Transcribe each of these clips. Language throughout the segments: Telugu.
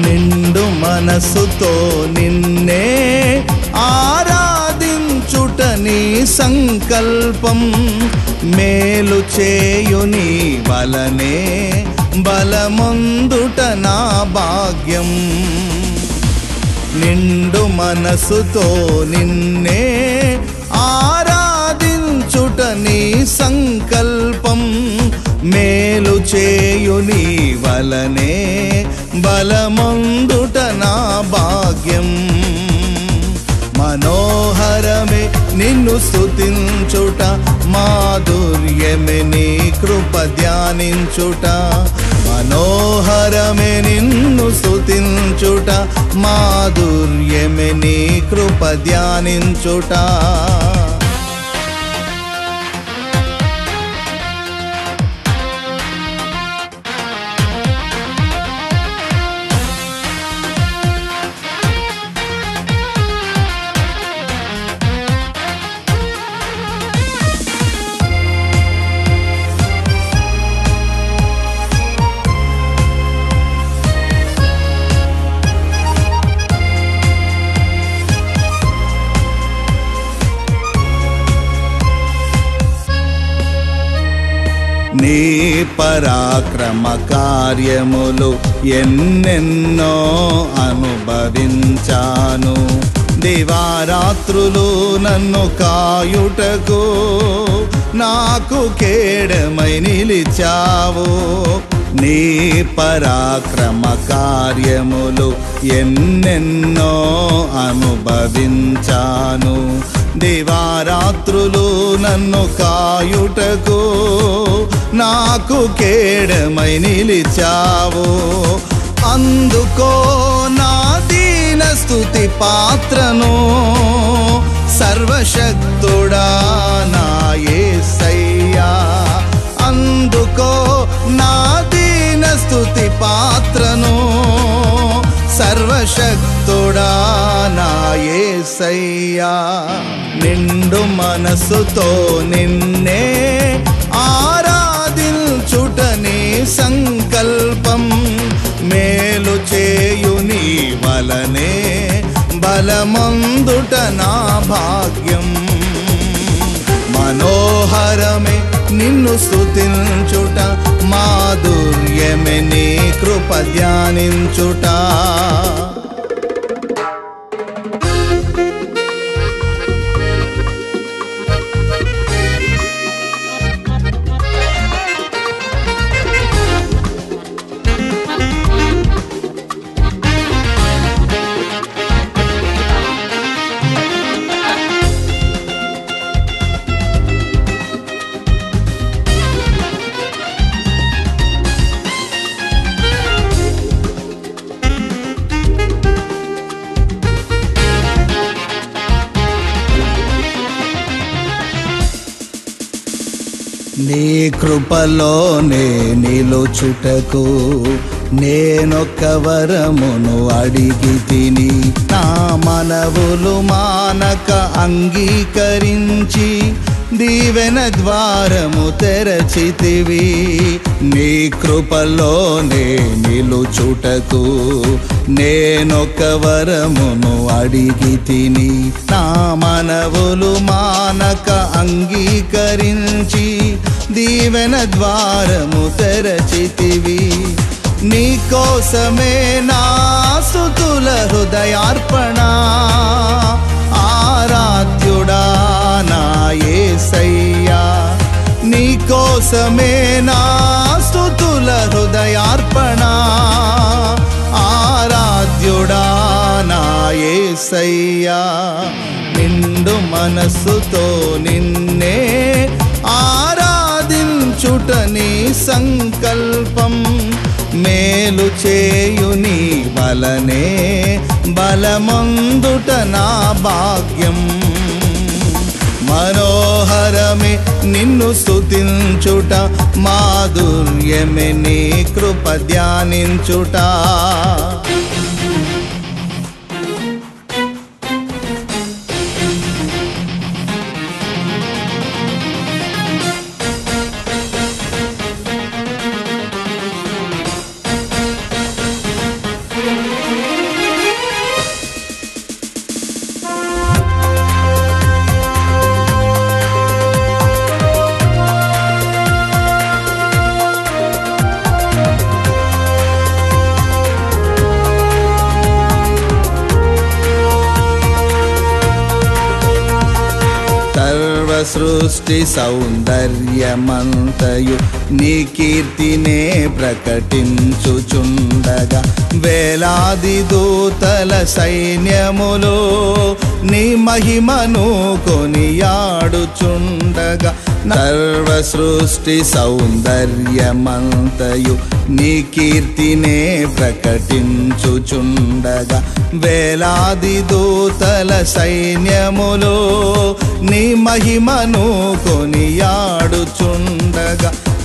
నిండు మనసుతో నిన్నే ఆరాధించుట నీ సంకల్పం. మేలు చేయుని వలనే బలమొందుట నా భాగ్యం. నిండు మనసుతో నిన్నే ఆరాధించుట నీ సంకల్పం. మేలు చేయుని వలనే బలమొందుట నా భాగ్యం. మనోహరమే నిన్ను స్తుతించుట, మాధుర్యమే నీ కృప ధ్యానించుట. మనోహరమే నిన్ను స్తుతించుట, మాధుర్యమే నీ కృప ధ్యానించుట. నీ పరాక్రమ కార్యములు ఎన్నెన్నో అనుభవించాను. దివారాత్రులు నన్ను కాయుటకు నాకు కేడమై నిలిచావు. నీ పరాక్రమ కార్యములు ఎన్నెన్నో అనుభవించాను. దివారాత్రులు నన్ను కాయుటకు నాకు కేడమై నిలిచావు. అందుకో నా దీన స్తుతి పాత్రను, సర్వశక్తుడా నా యేసయ్యా. అందుకో నా దీన స్తుతి పాత్రను, సర్వశక్తుడా నా యేసయ్యా. నిండు మనసుతో నిన్నే ఆరాధించుట నీ సంకల్పం. మేలు చేయుని వలనే బలమొందుట నా భాగ్యం. మనోహరమే నిన్ను స్తుతించుట, మాధుర్యమే నీ కృప ధ్యానించుట. నీ కృపలోనే నిలుచుటకు నేనొక్క వరమును అడిగి తిని, నా మనవులు మానక అంగీకరించి దీవెన ద్వారము తెరచితివి. నీ కృపలోనే నిలుచుటకు నేనొక్క వరమును అడిగి తిని, నా మనవులు మానక అంగీకరించి దీవెన ద్వారము తెరచితివి. నీ కోసమే నా స్తుతుల హృదయార్పణ, ఆరాధ్యుడా నా యేసయ్యా. నీ కోసమే నా స్తుతుల హృదయార్పణ, ఆరాధ్యుడా నా యేసయ్యా. నిండు మనస్సుతో నిన్నే ఆరాధించుట నీ సంకల్పం. మేలు చేయుని వలనే బలమొందుట నా భాగ్యం. మనోహరమే నిన్ను స్తుతించుట, మాధుర్యమే నీ కృప ధ్యానించుట. సృష్టి సౌందర్యమంతయు నీ కీర్తినే ప్రకటించుచుండగా వేలాది దూతల సైన్యములో నీ మహిమను కొనియాడుచుండగా సర్వ సృష్టి సౌందర్యమంతయు నీ కీర్తినే ప్రకటించుచుండగా వేలాది దూతల సైన్యములో నీ మహిమను కొనియాడుచుండగా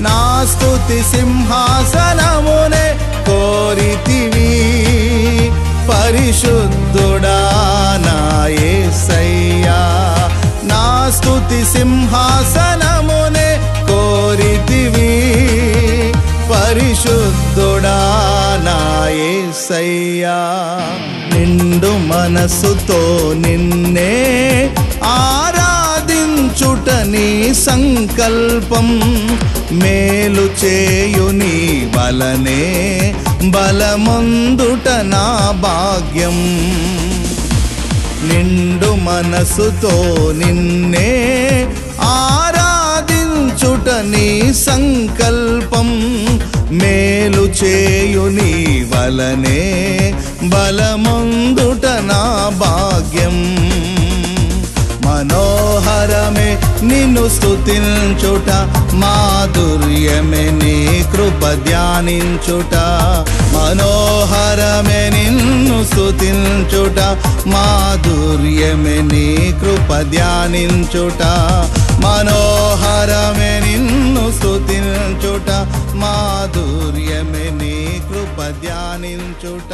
నా స్తుతి సింహాసనమునే కోరితివి పరిశుద్ధుడా నా యేసయ్యా నా స్తుతి సింహాసనమునే కోరితివి పరిశుద్ధుడా నా యేసయ్యా నిండు మనసుతో నిన్నే ఆరాధించుట నీ సంకల్పం మేలు చేయు నీ వలనే బలమొందుట నా భాగ్యం నిండు మనసుతో నిన్నే ఆరాధించుట నీ సంకల్పం మేలు చేయు నీ వలనే బలమొందుట నా భాగ్యం మనోహరమే నిన్ను స్తుతించుట మాధుర్యమే నీ కృప ధ్యానించుట మనోహరమే నిన్ను స్తుతించుట మాధుర్యమే నీ కృప ధ్యానించుట మనోహరమే నిన్ను స్తుతించుట మాధుర్యమే నీ కృప ధ్యానించుట